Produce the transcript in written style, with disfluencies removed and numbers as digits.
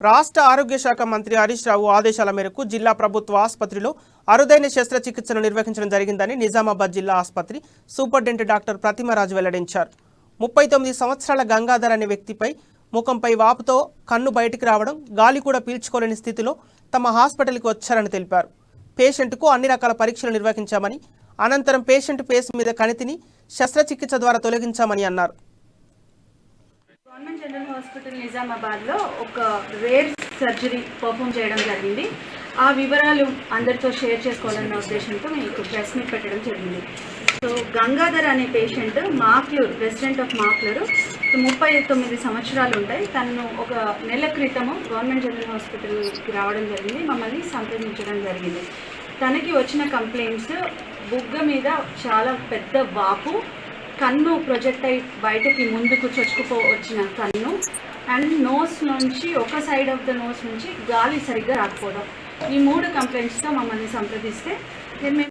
రాష్ట్ర ఆరోగ్య శాఖ మంత్రి హరీష్ రావు ఆదేశాల మేరకు జిల్లా ప్రభుత్వ ఆసుపత్రిలో అరుదైన శస్త్రచికిత్సను నిర్వహించడం జరిగిందని నిజామాబాద్ జిల్లా ఆసుపత్రి సూపరింటెండెంట్ డాక్టర్ ప్రతిమరాజు వెల్లడించారు. 39 సంవత్సరాల గంగాధర్ అనే వ్యక్తిపై ముఖంపై వాపుతో కన్ను బయటికి రావడం, గాలి కూడా పీల్చుకోలేని స్థితిలో తమ హాస్పిటల్కి వచ్చారని తెలిపారు. పేషెంట్కు అన్ని రకాల పరీక్షలు నిర్వహించామని, అనంతరం పేషెంట్ ఫేస్ మీద కణితిని శస్త్రచికిత్స ద్వారా తొలగించామని అన్నారు. గవర్నమెంట్ జనరల్ హాస్పిటల్ నిజామాబాద్లో ఒక రేర్ సర్జరీ పర్ఫామ్ చేయడం జరిగింది. ఆ వివరాలు అందరితో షేర్ చేసుకోవాలన్న ఉద్దేశంతో మీకు ప్రెస్ మీట్ పెట్టడం జరిగింది. సో గంగాధర్ అనే patient Makloor, resident of Makloor, 39 సంవత్సరాలు ఉంటాయి. తను ఒక నెల క్రితము గవర్నమెంట్ జనరల్ హాస్పిటల్కి రావడం జరిగింది, మమ్మల్ని సంప్రదించడం జరిగింది. తనకి వచ్చిన కంప్లైంట్స్ బుగ్గ మీద చాలా పెద్ద వాపు, కన్ను ప్రొజెక్ట్ అయి బయటకి ముందుకు చొచ్చుకుపోవచ్చిన కన్ను, అండ్ నోస్ నుంచి ఒక సైడ్ ఆఫ్ ద నోస్ నుంచి గాలి సరిగ్గా రాకపోవడం. ఈ 3 కంప్లైంట్స్తో మమ్మల్ని సంప్రదిస్తే